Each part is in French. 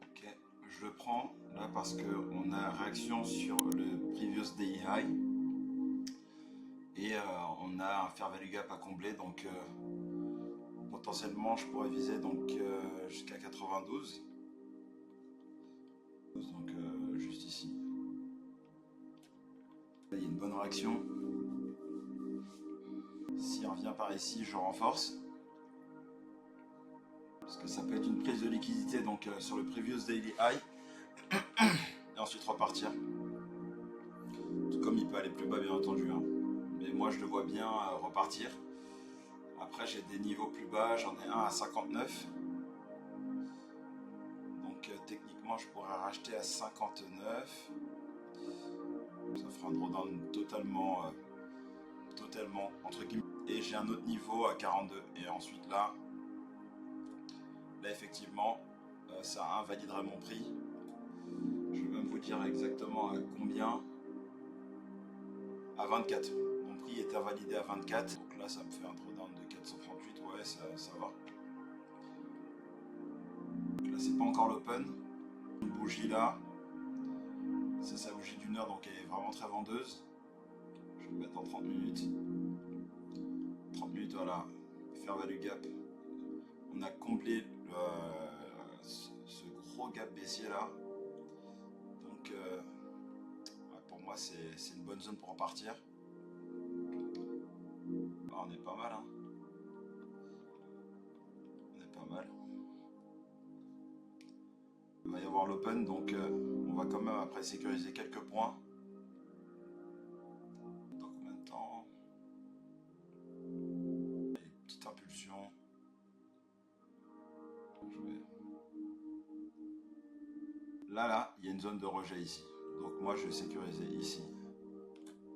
Ok, je le prends là parce qu'on a réaction sur le previous daily high et on a un fair value gap à combler, donc potentiellement je pourrais viser donc jusqu'à 92, donc juste ici. Là, il y a une bonne réaction. Si on revient par ici, je renforce. Parce que ça peut être une prise de liquidité donc sur le previous daily high. Et ensuite repartir. Tout comme il peut aller plus bas bien entendu. Hein. Mais moi je le vois bien repartir. Après j'ai des niveaux plus bas, j'en ai un à 59. Donc techniquement je pourrais racheter à 59. Ça fera un drawdown totalement entre guillemets. Et j'ai un autre niveau à 42. Et ensuite là effectivement ça invaliderait mon prix. Je vais même vous dire exactement à combien. À 24. Mon prix est invalidé à 24. Donc là ça me fait un drawdown de 438. Ouais, ça va. Donc là c'est pas encore l'open. Une bougie là. Ça c'est la bougie d'une heure, donc elle est vraiment très vendeuse. Je vais mettre en 30 minutes. 30 minutes, voilà. Fair value gap. On a comblé ce gros gap baissier là. Donc pour moi c'est une bonne zone pour repartir. Là, on est pas mal, hein. On est pas mal. Il va y avoir l'open, donc on va quand même après sécuriser quelques points. Dans combien de temps? Une petite impulsion. Là, il y a une zone de rejet ici. Donc moi, je vais sécuriser ici.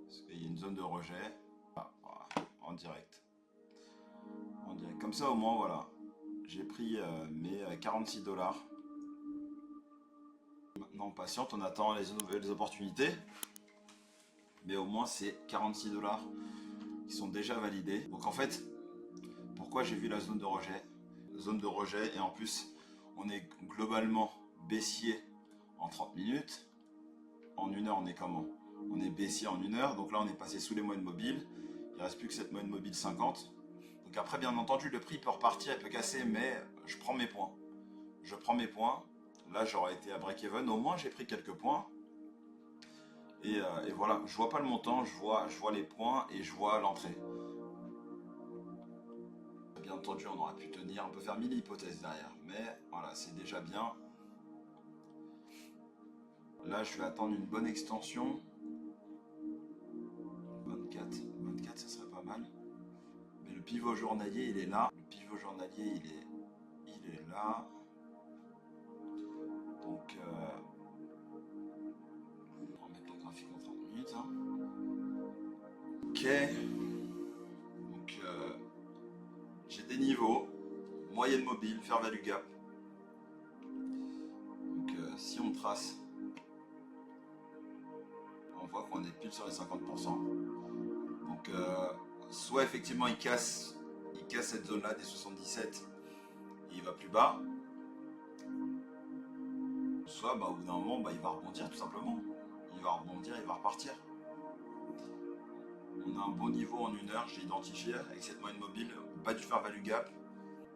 Parce qu'il y a une zone de rejet. Ah, voilà, en direct. En direct. Comme ça, au moins, voilà. J'ai pris mes 46 $. Maintenant, on patiente, on attend les nouvelles opportunités. Mais au moins, c'est 46 $ qui sont déjà validés. Donc en fait, pourquoi j'ai vu la zone de rejet? Zone de rejet, et en plus, on est globalement baissier en 30 minutes. En une heure, on est comment? On est baissier en une heure. Donc là, on est passé sous les moyennes mobiles. Il ne reste plus que cette moyenne mobile 50. Donc après, bien entendu, le prix peut repartir, il peut casser, mais je prends mes points. Je prends mes points. Là, j'aurais été à break-even. Au moins, j'ai pris quelques points. Et voilà, je vois pas le montant, je vois les points et je vois l'entrée. Bien entendu, on aurait pu tenir, on peut faire 1000 hypothèses derrière. Mais voilà, c'est déjà bien. Là, je vais attendre une bonne extension. 24, ça serait pas mal. Mais le pivot journalier, il est là. Le pivot journalier, il est là. Donc, on va mettre le graphique en 30 minutes. Hein. Ok. Donc, j'ai des niveaux. Moyenne mobile, fair value gap. Donc, si on trace, on voit qu'on est pile sur les 50%. Donc, soit effectivement, il casse cette zone-là des 77 et il va plus bas. Soit au bout d'un moment, il va rebondir tout simplement. Il va rebondir, il va repartir. On a un bon niveau en une heure, j'ai identifié avec cette moyenne mobile, pas du fair value gap,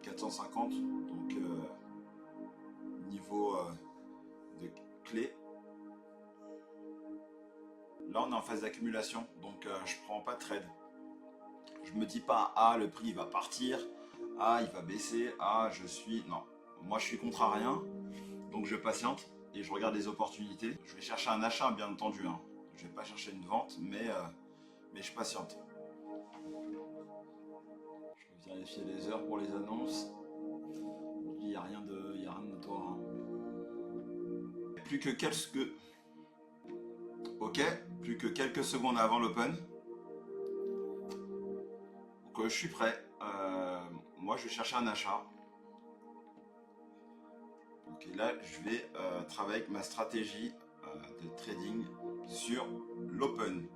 450, donc niveau de clé. Là on est en phase d'accumulation, donc je prends pas de trade. Je me dis pas, ah le prix il va partir, ah il va baisser, ah je suis... Non, moi je suis contre à rien, donc je patiente et je regarde les opportunités. Je vais chercher un achat bien entendu, hein. Je vais pas chercher une vente, mais je patiente. Je vais vérifier les heures pour les annonces. Il n'y a rien de notoire. Hein. Plus que quelques... Ok, plus que quelques secondes avant l'open. Donc je suis prêt. Moi je vais chercher un achat. Ok, là je vais travailler avec ma stratégie de trading sur l'open.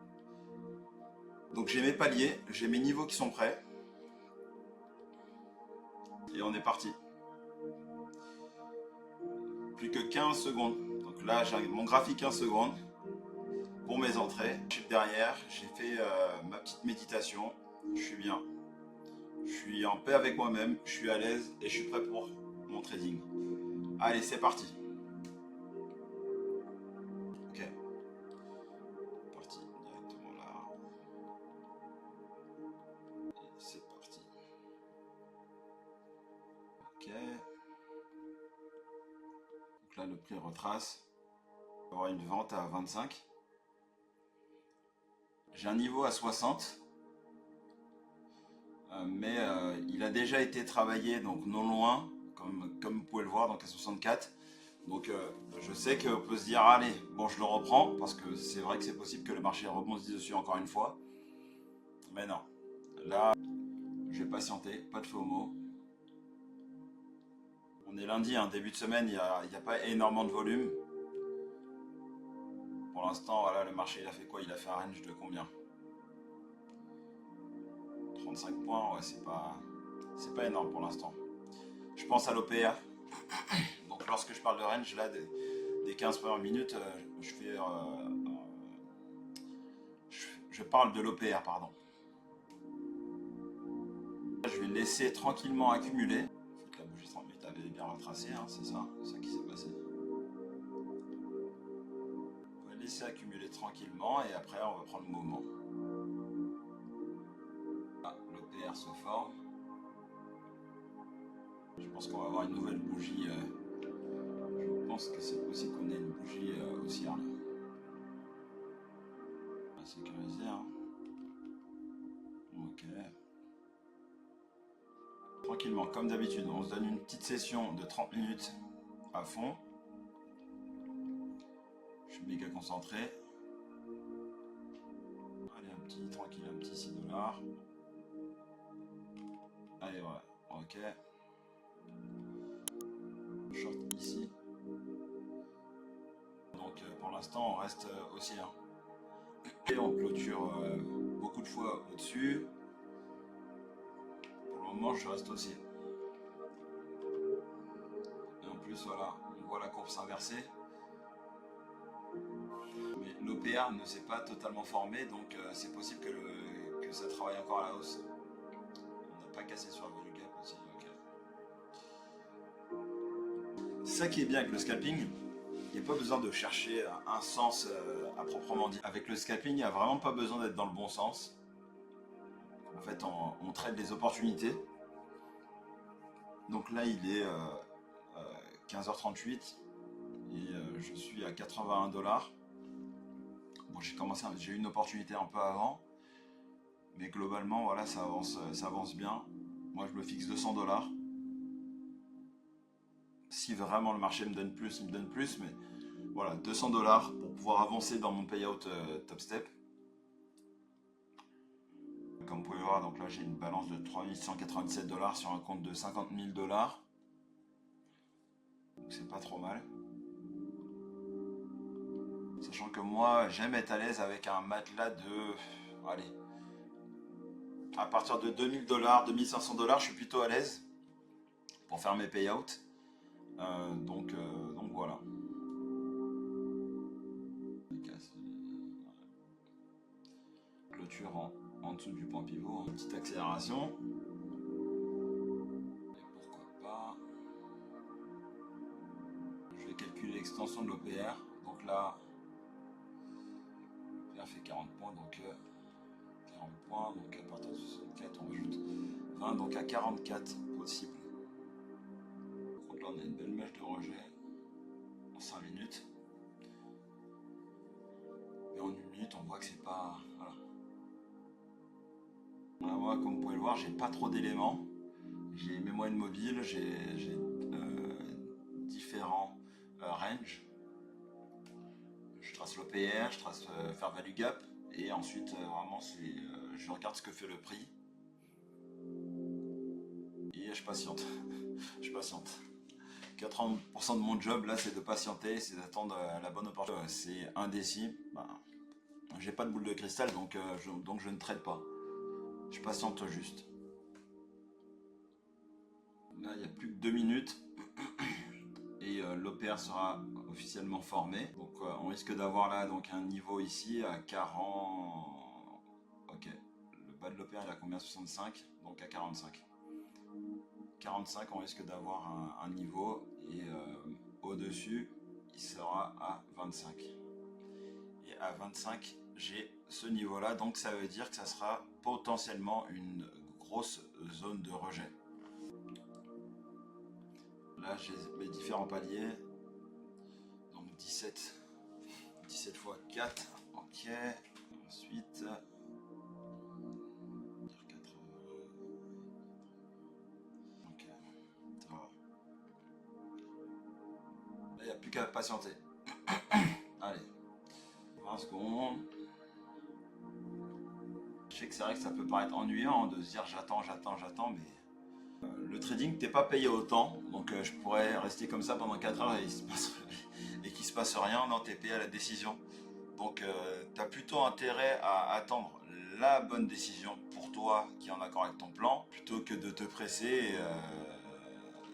Donc j'ai mes paliers, j'ai mes niveaux qui sont prêts. Et on est parti. plus que 15 secondes. Donc là, j'ai mon graphique 15 secondes pour mes entrées. Je suis derrière, j'ai fait ma petite méditation. Je suis bien. Je suis en paix avec moi-même, je suis à l'aise et je suis prêt pour mon trading. Allez, c'est parti. Ok. Parti directement là. Et c'est parti. Ok. Donc là, le prix retrace. On va avoir une vente à 25. J'ai un niveau à 60. Mais il a déjà été travaillé donc non loin, comme vous pouvez le voir, donc à 64. Donc je sais qu'on peut se dire allez, bon je le reprends, parce que c'est vrai que c'est possible que le marché rebondisse dessus encore une fois. Mais non, là je vais patienter, pas de FOMO. On est lundi, hein, début de semaine, il n'y a pas énormément de volume. Pour l'instant, voilà, le marché il a fait quoi? Il a fait un range de combien? 35 points, ouais, c'est pas énorme pour l'instant. Je pense à l'OPR. Donc lorsque je parle de range, là, des 15 premières minutes, je parle de l'OPR, pardon. Je vais laisser tranquillement accumuler. La bougie 30 minutes avait bien retracé, hein, c'est ça qui s'est passé. On va laisser accumuler tranquillement et après on va prendre le mouvement. Ah, l'OPR se forme. Je pense qu'on va avoir une nouvelle bougie. Je pense que c'est possible qu'on ait une bougie haussière. On va sécuriser. Hein. Ok. Tranquillement, comme d'habitude, on se donne une petite session de 30 minutes à fond. Je suis méga concentré. Allez, tranquille, un petit 6 $. Allez, voilà, ok. Short ici. Donc pour l'instant, on reste haussier. Et on clôture beaucoup de fois au-dessus. Pour le moment, je reste haussier. Et en plus, voilà, on voit la courbe s'inverser. Mais l'OPR ne s'est pas totalement formé, donc c'est possible que ça travaille encore à la hausse. On n'a pas cassé sur le value gap aussi. Okay. Ça qui est bien avec le scalping, il n'y a pas besoin de chercher un sens à proprement dit. Avec le scalping, il n'y a vraiment pas besoin d'être dans le bon sens. En fait, on traite des opportunités. Donc là, il est 15h38 et je suis à 81 $. Bon, j'ai eu une opportunité un peu avant, mais globalement, voilà, ça avance bien. Moi, je me fixe 200 $. Si vraiment le marché me donne plus, il me donne plus, mais voilà, 200 $ pour pouvoir avancer dans mon payout top step. Comme vous pouvez voir, donc là j'ai une balance de 3197 $ sur un compte de 50 000 $. Donc c'est pas trop mal. Sachant que moi j'aime être à l'aise avec un matelas de... Allez. À partir de 2000 $, 2500 $, je suis plutôt à l'aise pour faire mes payouts. Donc voilà. Clôture en dessous du point pivot, une petite accélération. Et pourquoi pas. Je vais calculer l'extension de l'OPR. Donc là, l'OPR fait 40 points, donc 40 points, donc à partir de 64, on rajoute 20, donc à 44 possible. Donc là, on a une belle mèche de rejet en 5 minutes. Mais en 1 minute, on voit que c'est pas... Voilà. Voilà, moi, comme vous pouvez le voir, j'ai pas trop d'éléments. J'ai mes moyennes mobiles, j'ai différents ranges. Je trace l'OPR, je trace faire value gap, et ensuite vraiment je regarde ce que fait le prix et je patiente. Je patiente. 80% de mon job là, c'est de patienter, c'est d'attendre la bonne opportunité. C'est indécis. Bah, j'ai pas de boule de cristal, donc je ne trade pas. Je patiente juste. Là, il y a plus que 2 minutes et l'OPR sera officiellement formé. Donc on risque d'avoir là donc un niveau ici à 40. Ok, le bas de l'OPR il a combien? 65, donc à 45. 45 on risque d'avoir un niveau et au-dessus il sera à 25. Et à 25 j'ai ce niveau là, donc ça veut dire que ça sera potentiellement une grosse zone de rejet. Là j'ai mes différents paliers, donc 17 fois 4, ok. Ensuite 4, ok, ça va. Là il n'y a plus qu'à patienter. Allez, 20 secondes. Je sais que c'est vrai que ça peut paraître ennuyant de se dire j'attends, mais le trading t'es pas payé autant, donc je pourrais rester comme ça pendant 4 heures et qu'il se passe rien. Non, t'es payé à la décision. Donc t'as plutôt intérêt à attendre la bonne décision pour toi qui est en accord avec ton plan, plutôt que de te presser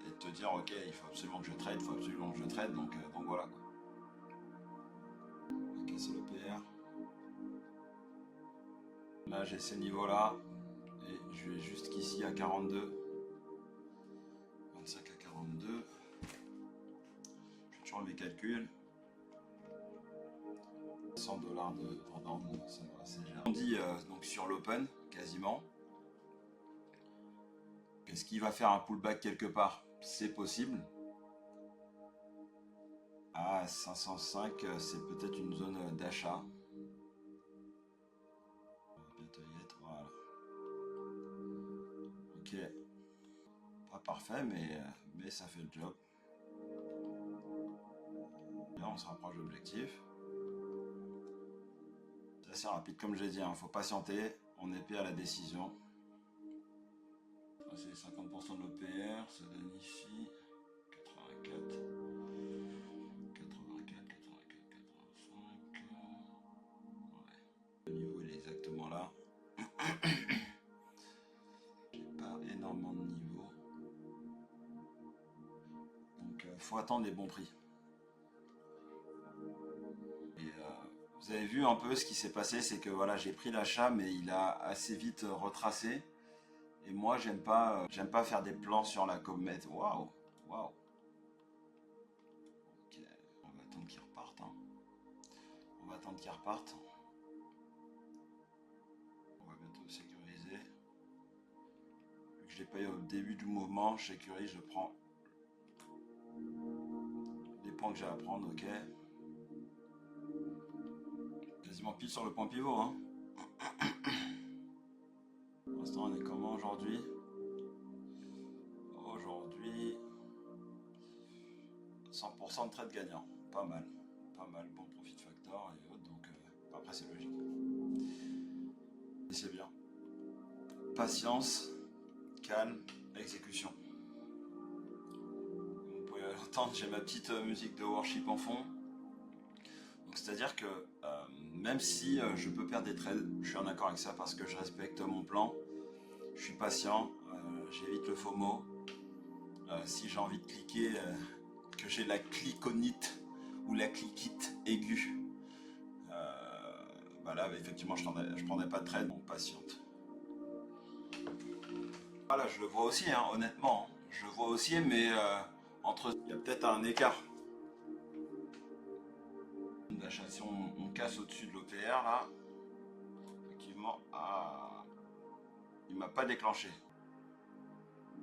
et de te dire ok il faut absolument que je trade, donc voilà quoi. Ok, c'est le PR. Là j'ai ces niveaux là et je vais jusqu'ici à 42. 25 à 42. Je fais toujours mes calculs. 100 dollars de d'ordre, ça va, c'est déjà. On dit donc sur l'open quasiment. Est-ce qu'il va faire un pullback quelque part? C'est possible. À 505, c'est peut-être une zone d'achat. On va bientôt y être, voilà. Ok. Pas parfait, mais ça fait le job. Là, on se rapproche de l'objectif. C'est assez rapide, comme je l'ai dit, hein, faut patienter. On est payé à la décision. C'est 50% de l'OPR, ça donne ici 84, 84, 85. Ouais. Le niveau il est exactement là. J'ai pas énormément de niveau. Donc faut attendre les bons prix. Et vous avez vu un peu ce qui s'est passé, c'est que voilà, j'ai pris l'achat, mais il a assez vite retracé. Et moi, j'aime pas faire des plans sur la comète. Waouh, waouh. Ok, on va attendre qu'il reparte. Hein. On va attendre qu'il reparte. On va bientôt sécuriser. Vu que je l'ai pas eu au début du mouvement, je sécurise, je prends les points que j'ai à prendre, ok. Quasiment pile sur le point pivot, hein. Pour l'instant, on est comment aujourd'hui? Aujourd'hui, 100% de trade gagnant. Pas mal. Pas mal. Bon profit factor et autres. Donc, après, c'est logique. Et c'est bien. Patience, calme, exécution. Comme vous pouvez l'entendre, j'ai ma petite musique de worship en fond. Donc, c'est-à-dire que même si je peux perdre des trades, je suis en accord avec ça parce que je respecte mon plan. Je suis patient, j'évite le FOMO. Si j'ai envie de cliquer, que j'ai la cliconite ou la cliquite aiguë, bah là effectivement je prendrais pas de trade, donc patiente. Voilà, je le vois aussi, hein, honnêtement. Hein. Je le vois aussi, mais entre il y a peut-être un écart. D'achat, si on casse au-dessus de l'OPR là, effectivement, il m'a pas déclenché.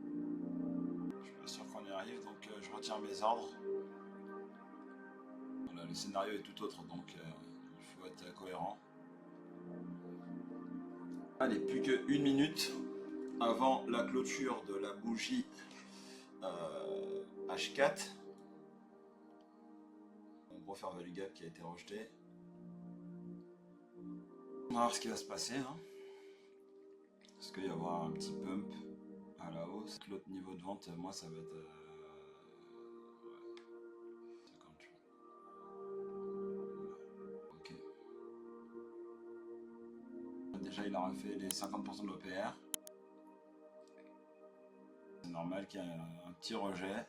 Je suis pas sûr qu'on y arrive, donc je retiens mes ordres. Voilà, le scénario est tout autre, donc il faut être cohérent. Allez, plus qu'une minute avant la clôture de la bougie H4. Un gros fair value gap qui a été rejeté. On va voir ce qui va se passer. Hein. Est-ce qu'il va y avoir un petit pump à la hausse? L'autre niveau de vente, moi, ça va être... ouais, 58. Ok. Déjà, il aura fait les 50% de l'OPR. C'est normal qu'il y ait un petit rejet.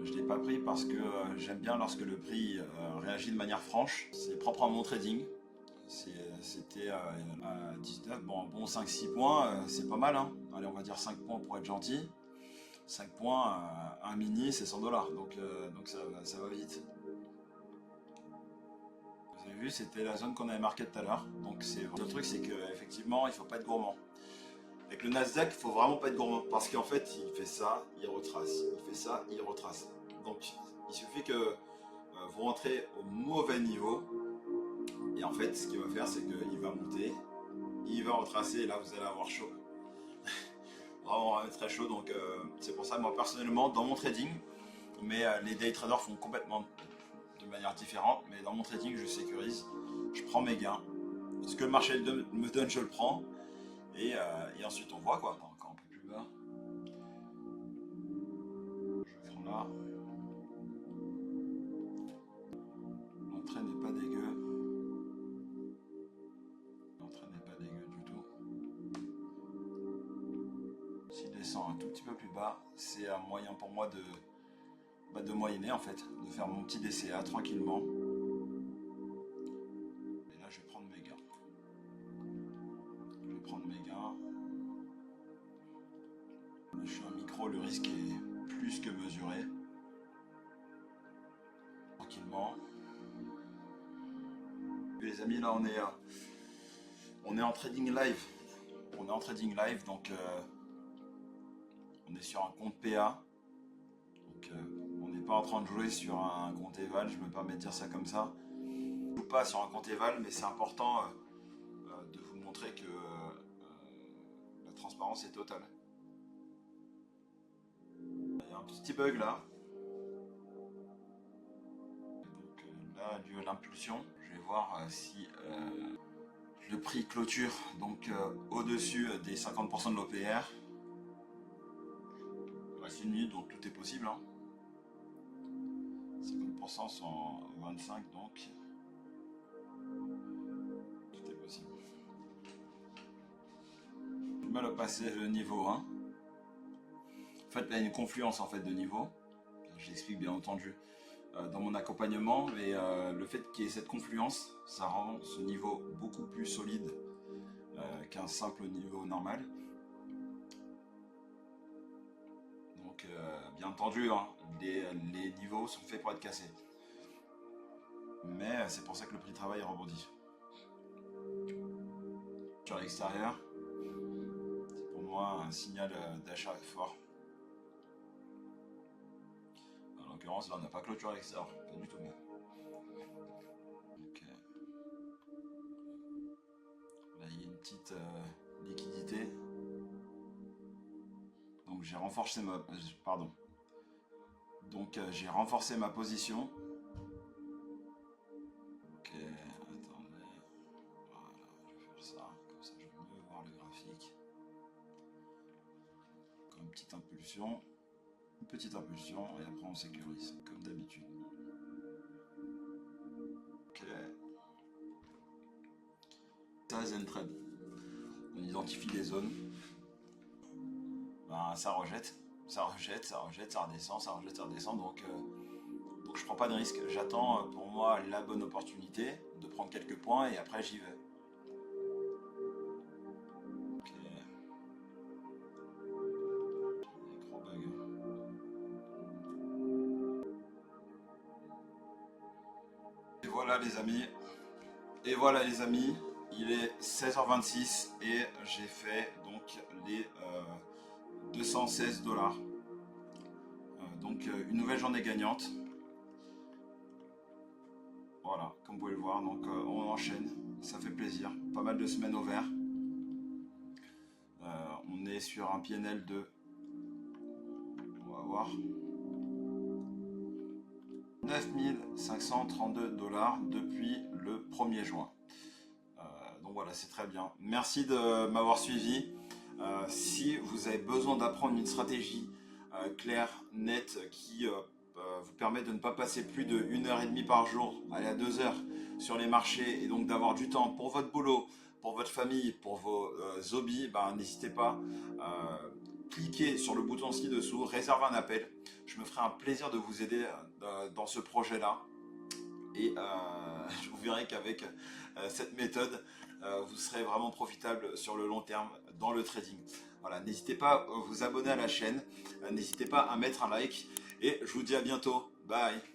Je ne l'ai pas pris parce que j'aime bien lorsque le prix réagit de manière franche. C'est propre à mon trading. C'était à 19, bon 5-6 points, c'est pas mal, hein. Allez, on va dire 5 points pour être gentil. 5 points, un mini, c'est 100 $, donc ça va vite. Vous avez vu, c'était la zone qu'on avait marquée tout à l'heure. Donc le truc, c'est qu'effectivement, il ne faut pas être gourmand. Avec le Nasdaq, il faut vraiment pas être gourmand parce qu'en fait, il fait ça, il retrace, il fait ça, il retrace. Donc, il suffit que vous rentrez au mauvais niveau et en fait, ce qu'il va faire, c'est qu'il va monter, il va retracer et là, vous allez avoir chaud. Vraiment très chaud. Donc, c'est pour ça, moi personnellement, dans mon trading, mais les day traders font complètement de manière différente. Mais dans mon trading, je sécurise, je prends mes gains. Ce que le marché me donne, je le prends. Et ensuite on voit quoi. Encore un peu plus bas. Je vais faire là. L'entrée n'est pas dégueu. L'entrée n'est pas dégueu du tout. S'il descend un tout petit peu plus bas, c'est un moyen pour moi de moyenner en fait. De faire mon petit DCA tranquillement. Et là je vais prendre mes gains. Je vais prendre mes gains. Je suis un micro, le risque est plus que mesuré. Tranquillement. Et les amis, là on est en trading live. On est en trading live, donc on est sur un compte PA. Donc on n'est pas en train de jouer sur un compte Eval, je me permets de dire ça comme ça. Je ne joue pas sur un compte Eval, mais c'est important de vous montrer que la transparence est totale. Il y a un petit bug là. Donc là, dû à l'impulsion, je vais voir si le prix clôture donc au-dessus des 50% de l'OPR. Il reste une minute, donc tout est possible, hein. 50% sont 25, donc tout est possible. J'ai du mal à passer le niveau 1. En fait, là, il y a une confluence en fait de niveau. Je l'explique bien entendu dans mon accompagnement, mais le fait qu'il y ait cette confluence, ça rend ce niveau beaucoup plus solide qu'un simple niveau normal. Donc, bien entendu, hein, les niveaux sont faits pour être cassés. Mais c'est pour ça que le prix de travail rebondit. Sur l'extérieur, c'est pour moi un signal d'achat fort. En l'occurrence, là on n'a pas clôture à l'extérieur, pas du tout même. Okay. Là il y a une petite liquidité. Donc j'ai renforcé j'ai renforcé ma position. Ok, attendez. Voilà, je vais faire ça, comme ça je vais mieux voir le graphique. Encore une petite impulsion. Une petite impulsion et après on sécurise, comme d'habitude. Ok. Ça, Zen Trade. On identifie des zones. Ben, ça rejette, ça redescend, ça rejette, ça redescend. Donc je prends pas de risque. J'attends pour moi la bonne opportunité de prendre quelques points et après j'y vais. Ok. Des gros bugs. Et voilà les amis. Et voilà les amis. Il est 16h26 et j'ai fait donc les 216 $. Donc une nouvelle journée gagnante. Voilà, comme vous pouvez le voir, donc on enchaîne, ça fait plaisir. Pas mal de semaines au vert. On est sur un PNL de, on va voir, 9532 $ depuis le 1er juin. Donc voilà, c'est très bien. Merci de m'avoir suivi. Si vous avez besoin d'apprendre une stratégie claire, nette, qui vous permet de ne pas passer plus de 1h30 par jour, aller à 2 heures sur les marchés et donc d'avoir du temps pour votre boulot, pour votre famille, pour vos hobbies, ben, n'hésitez pas. Cliquez sur le bouton ci-dessous, réservez un appel. Je me ferai un plaisir de vous aider dans ce projet-là. Et je vous verrai qu'avec cette méthode, vous serez vraiment profitable sur le long terme dans le trading. Voilà, n'hésitez pas à vous abonner à la chaîne, n'hésitez pas à mettre un like et je vous dis à bientôt. Bye!